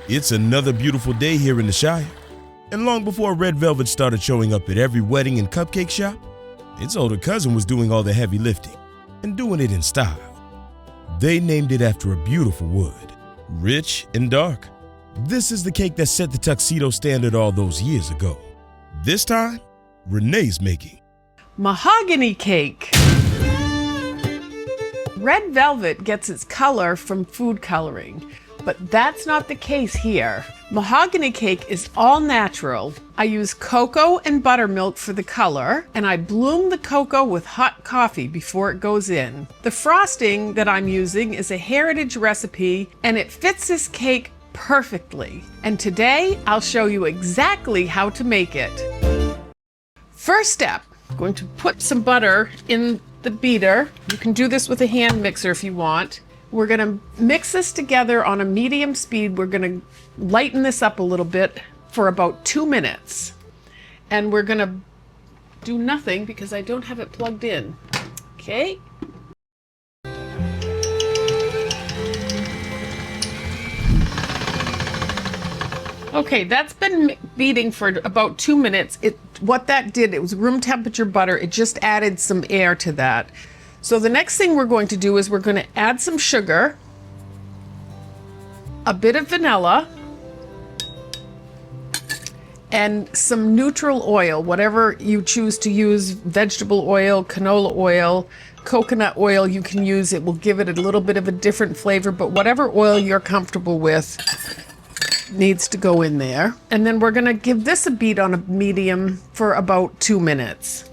It's another beautiful day here in the Shire, and long before red velvet started showing up at every wedding and cupcake shop, its older cousin was doing all the heavy lifting and doing it in style. They named it after a beautiful wood, rich and dark. This is the cake that set the tuxedo standard all those years ago. This time, Renee's making Mahogany Cake. Red velvet gets its color from food coloring, but that's not the case here. Mahogany Cake is all natural. I use cocoa and buttermilk for the color, and I bloom the cocoa with hot coffee before it goes in. The frosting that I'm using is a heritage recipe, and it fits this cake perfectly. And today, I'll show you exactly how to make it. First step, I'm going to put some butter in the beater. You can do this with a hand mixer if you want. We're gonna mix this together on a medium speed. We're gonna lighten this up a little bit for about 2 minutes. And we're gonna do nothing because I don't have it plugged in. Okay. Okay, that's been beating for about 2 minutes. What that did, it was room temperature butter. It just added some air to that. So the next thing we're going to do is we're going to add some sugar, a bit of vanilla, and some neutral oil, whatever you choose to use, vegetable oil, canola oil, coconut oil you can use. It will give it a little bit of a different flavor, but whatever oil you're comfortable with needs to go in there. And then we're going to give this a beat on a medium for about 2 minutes.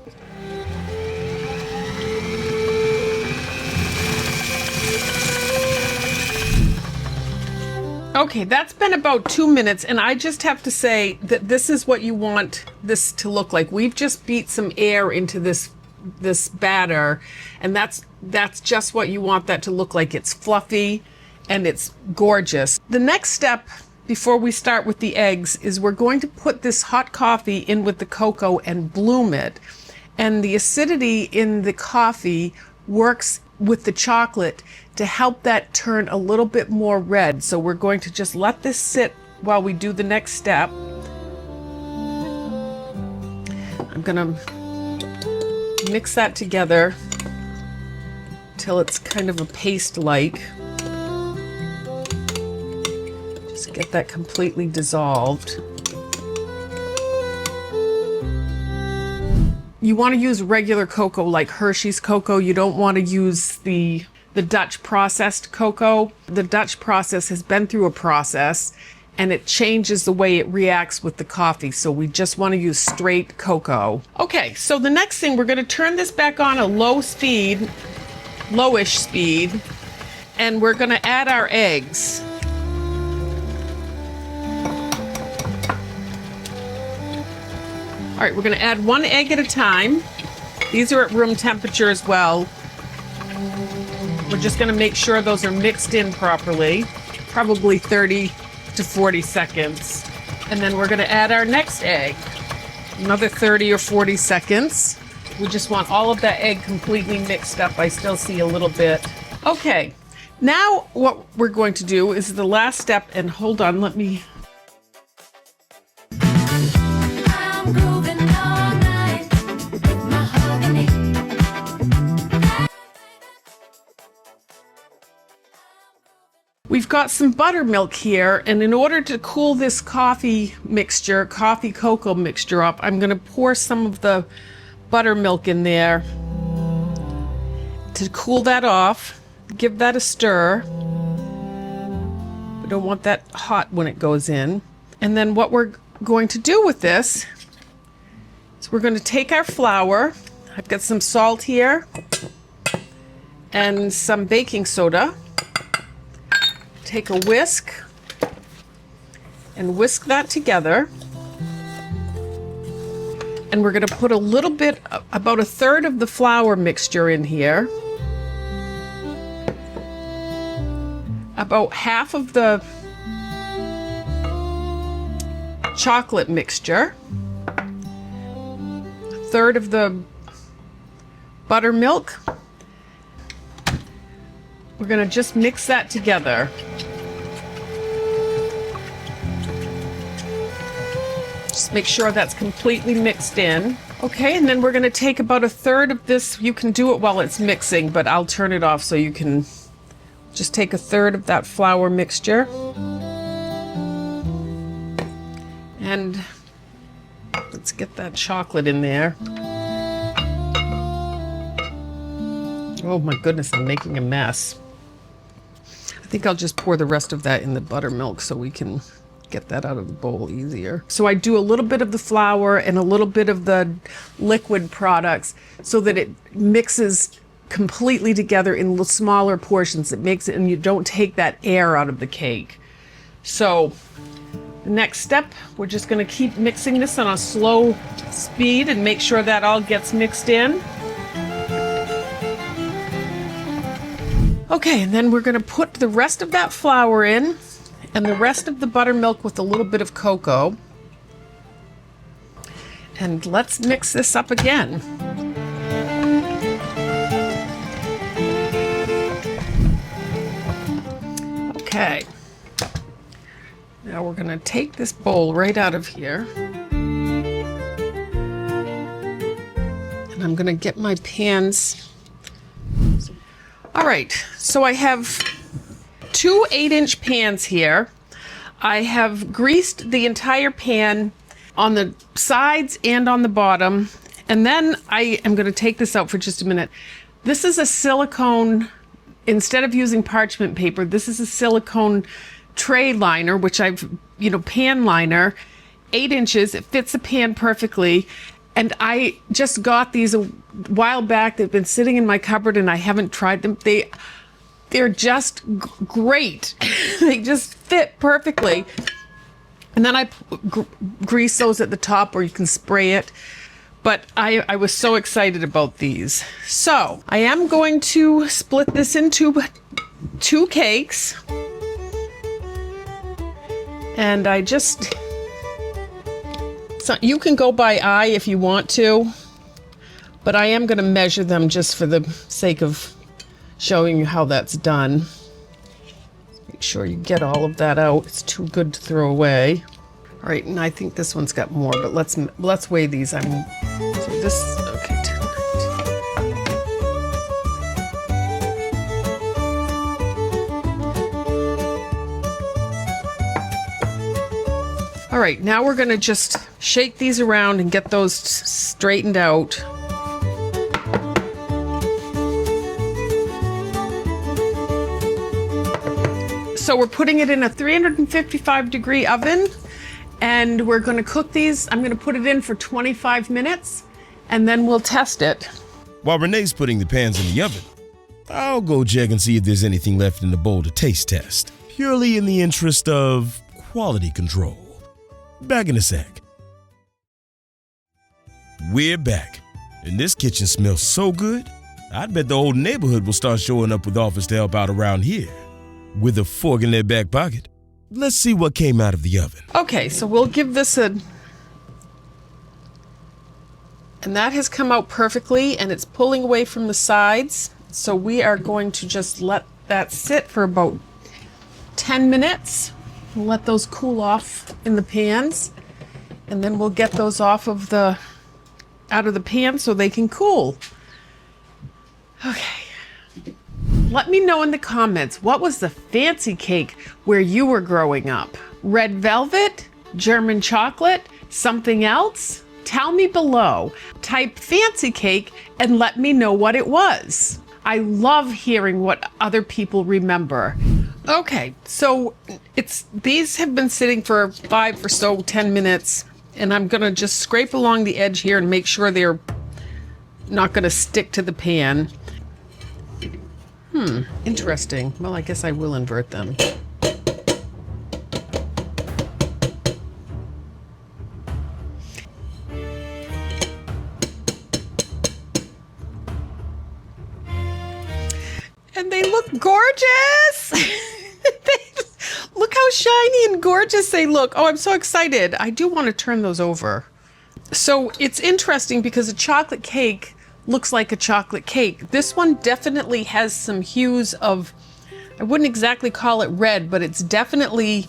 Okay, that's been about 2 minutes, and I just have to say that this is what you want this to look like. We've just beat some air into this batter, and that's just what you want that to look like. It's fluffy and it's gorgeous. The next step before we start with the eggs is we're going to put this hot coffee in with the cocoa and bloom it. And the acidity in the coffee works with the chocolate to help that turn a little bit more red. So we're going to just let this sit while we do the next step. I'm gonna mix that together till it's kind of a paste-like. Just get that completely dissolved. You want to use regular cocoa like Hershey's cocoa. You don't want to use the Dutch processed cocoa. The Dutch process has been through a process and it changes the way it reacts with the coffee. So we just want to use straight cocoa. Okay, so the next thing, we're going to turn this back on a lowish speed, and we're going to add our eggs. All right, we're going to add 1 egg at a time. These are at room temperature as well. We're just going to make sure those are mixed in properly, probably 30 to 40 seconds. And then we're going to add our next egg, another 30 or 40 seconds. We just want all of that egg completely mixed up. I still see a little bit. Okay, now what we're going to do is the last step, and hold on, let me... We've got some buttermilk here, and in order to cool this coffee cocoa mixture up, I'm going to pour some of the buttermilk in there to cool that off. Give that a stir. We don't want that hot when it goes in. And then what we're going to do with this is we're going to take our flour. I've got some salt here and some baking soda. Take a whisk and whisk that together. And we're going to put a little bit, about 1/3 of the flour mixture in here. About half of the chocolate mixture. 1/3 of the buttermilk. We're going to just mix that together. Just make sure that's completely mixed in. Okay, and then we're gonna take about a third of this. You can do it while it's mixing, but I'll turn it off so you can just take a third of that flour mixture. And let's get that chocolate in there. Oh my goodness, I'm making a mess. I think I'll just pour the rest of that in the buttermilk so we can get that out of the bowl easier. So I do a little bit of the flour and a little bit of the liquid products so that it mixes completely together in smaller portions. It makes it, and you don't take that air out of the cake. So the next step, we're just going to keep mixing this on a slow speed and make sure that all gets mixed in. Okay, and then we're going to put the rest of that flour in and the rest of the buttermilk with a little bit of cocoa. And let's mix this up again. Okay. Now we're going to take this bowl right out of here. And I'm going to get my pans. All right, so I have 2 8-inch pans here. I have greased the entire pan on the sides and on the bottom. And then I am going to take this out for just a minute. This is a silicone, instead of using parchment paper, this is a silicone tray liner, which I've, pan liner, 8 inches. It fits the pan perfectly. And I just got these a while back. They've been sitting in my cupboard and I haven't tried them. They're just great. They just fit perfectly. And then I grease those at the top, or you can spray it. But I was so excited about these. So I am going to split this into 2 cakes. And so you can go by eye if you want to, but I am going to measure them just for the sake of showing you how that's done. Make sure you get all of that out. It's too good to throw away. All right, and I think this one's got more, but let's weigh these. Okay. All right, now we're going to just shake these around and get those straightened out. So we're putting it in a 355-degree oven, and we're going to cook these. I'm going to put it in for 25 minutes, and then we'll test it. While Renee's putting the pans in the oven, I'll go check and see if there's anything left in the bowl to taste test, purely in the interest of quality control. Back in a sec. We're back, and this kitchen smells so good, I'd bet the whole neighborhood will start showing up with offers to help out around here. With a fork in their back pocket, let's see what came out of the oven. Okay, so we'll give this and that has come out perfectly, and it's pulling away from the sides. So we are going to just let that sit for about 10 minutes. We'll let those cool off in the pans, and then we'll get those out of the pan so they can cool. Okay. Let me know in the comments, what was the fancy cake where you were growing up? Red velvet? German chocolate? Something else? Tell me below. Type fancy cake and let me know what it was. I love hearing what other people remember. Okay, so these have been sitting for 5 or so 10 minutes, and I'm gonna just scrape along the edge here and make sure they're not gonna stick to the pan. Interesting. Well, I guess I will invert them. And they look gorgeous! Look how shiny and gorgeous they look. Oh, I'm so excited. I do want to turn those over. So it's interesting because a chocolate cake looks like a chocolate cake. This one definitely has some hues of, I wouldn't exactly call it red, but it's definitely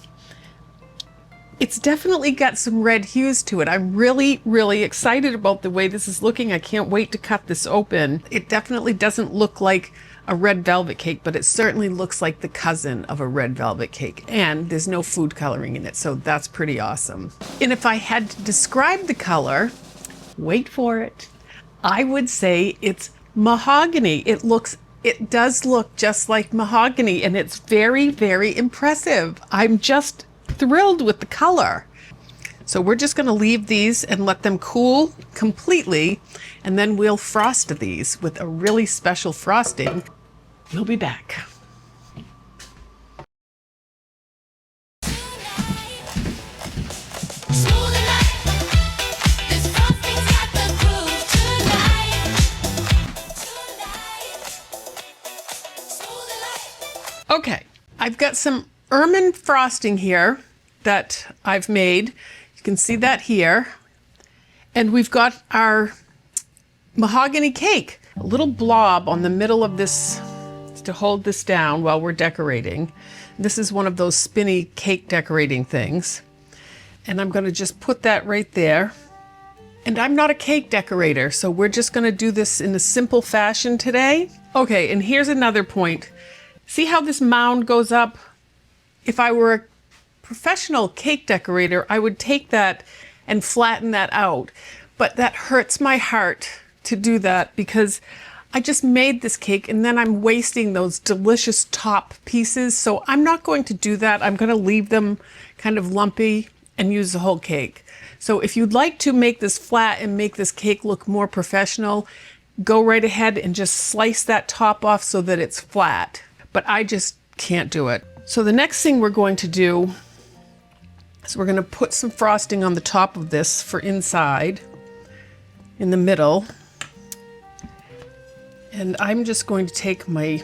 It's definitely got some red hues to it. I'm really, really excited about the way this is looking. I can't wait to cut this open. It definitely doesn't look like a red velvet cake, but it certainly looks like the cousin of a red velvet cake. And there's no food coloring in it, so that's pretty awesome. And if I had to describe the color, wait for it, I would say it's mahogany. It does look just like mahogany, and it's very, very impressive. I'm just thrilled with the color. So we're just going to leave these and let them cool completely, and then we'll frost these with a really special frosting. We'll be back. Okay, I've got some ermine frosting here that I've made. You can see that here. And we've got our mahogany cake, a little blob on the middle of this to hold this down while we're decorating. This is one of those spinny cake decorating things. And I'm going to just put that right there. And I'm not a cake decorator, so we're just going to do this in a simple fashion today. Okay, and here's another point. See how this mound goes up? If I were a professional cake decorator, I would take that and flatten that out. But that hurts my heart to do that because I just made this cake and then I'm wasting those delicious top pieces. So I'm not going to do that. I'm going to leave them kind of lumpy and use the whole cake. So if you'd like to make this flat and make this cake look more professional, go right ahead and just slice that top off so that it's flat. But I just can't do it. So the next thing we're going to do is we're going to put some frosting on the top of this for inside, in the middle. And I'm just going to take my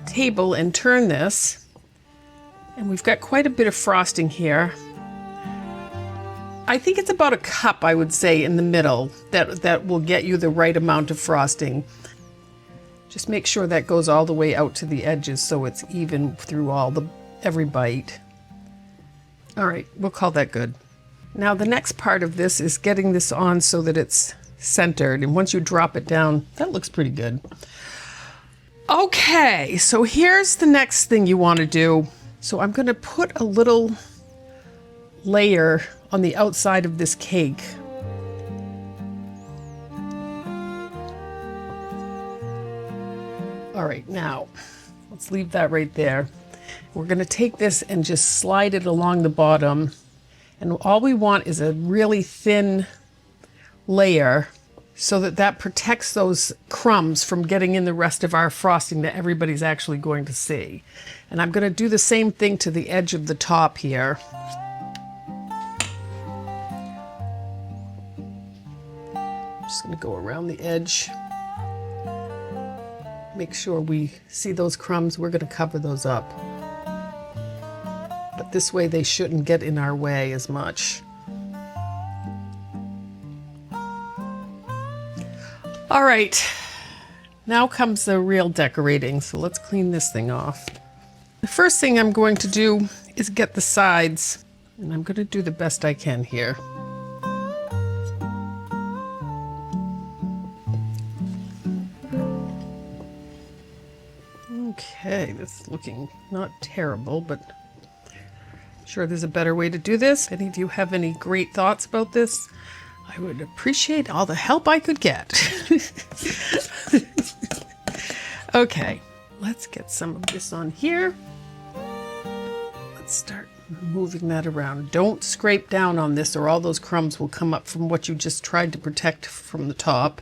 table and turn this. And we've got quite a bit of frosting here. I think it's about a cup, I would say, in the middle that will get you the right amount of frosting. Just make sure that goes all the way out to the edges so it's even through every bite. All right, we'll call that good. Now the next part of this is getting this on so that it's centered. And once you drop it down, that looks pretty good. Okay, so here's the next thing you want to do. So I'm going to put a little layer on the outside of this cake. All right, now let's leave that right there. We're going to take this and just slide it along the bottom. And all we want is a really thin layer so that protects those crumbs from getting in the rest of our frosting that everybody's actually going to see. And I'm going to do the same thing to the edge of the top here. I'm just going to go around the edge. Make sure we see those crumbs. We're going to cover those up. But this way they shouldn't get in our way as much. All right, now comes the real decorating. So let's clean this thing off. The first thing I'm going to do is get the sides, and I'm going to do the best I can here. Okay, this is looking not terrible, but I'm sure there's a better way to do this. Any of you have any great thoughts about this? I would appreciate all the help I could get. Okay, let's get some of this on here. Let's start moving that around. Don't scrape down on this or all those crumbs will come up from what you just tried to protect from the top.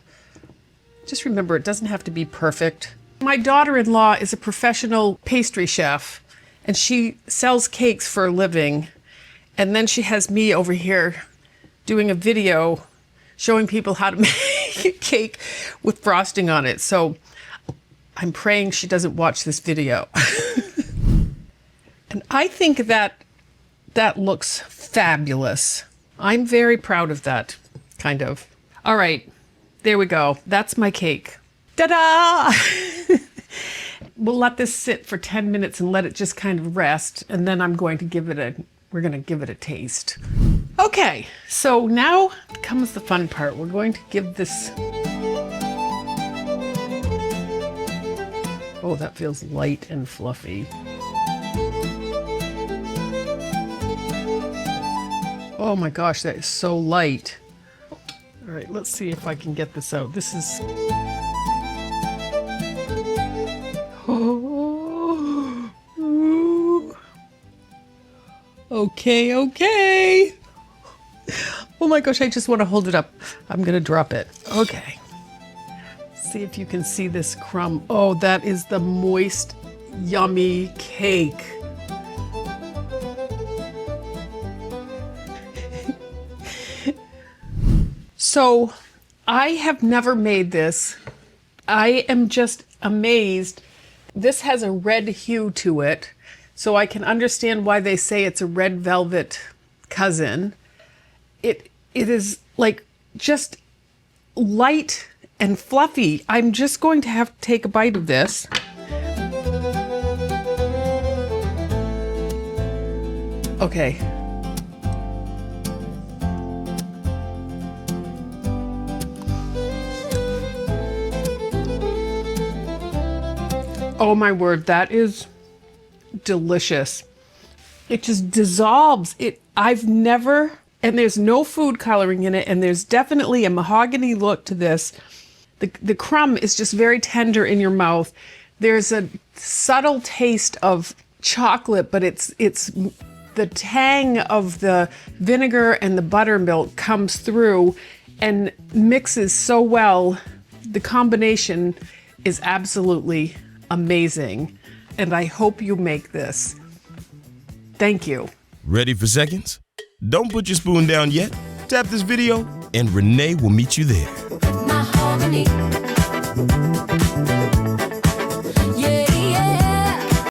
Just remember, it doesn't have to be perfect. My daughter-in-law is a professional pastry chef, and she sells cakes for a living. And then she has me over here doing a video showing people how to make a cake with frosting on it. So I'm praying she doesn't watch this video. And I think that looks fabulous. I'm very proud of that, kind of. All right, there we go. That's my cake. Ta-da! we'll let this sit for 10 minutes and let it just kind of rest. And then we're going to give it a taste. Okay, so now comes the fun part. We're going to give this, oh, that feels light and fluffy. Oh my gosh, that is so light. All right, let's see if I can get this out. This is... Oh. Ooh. Okay. Oh my gosh, I just want to hold it up. I'm going to drop it. Okay. See if you can see this crumb. Oh, that is the moist, yummy cake. So I have never made this. I am just amazed. This has a red hue to it, so I can understand why they say it's a red velvet cousin. It is like just light and fluffy. I'm just going to have to take a bite of this. Okay. Oh my word, that is delicious. It just dissolves. I've never, and there's no food coloring in it, and there's definitely a mahogany look to this. The crumb is just very tender in your mouth. There's a subtle taste of chocolate, but it's the tang of the vinegar and the buttermilk comes through and mixes so well. The combination is absolutely amazing, and I hope you make this. Thank you. Ready for seconds? Don't put your spoon down yet. Tap this video, and Renee will meet you there. Mahogany.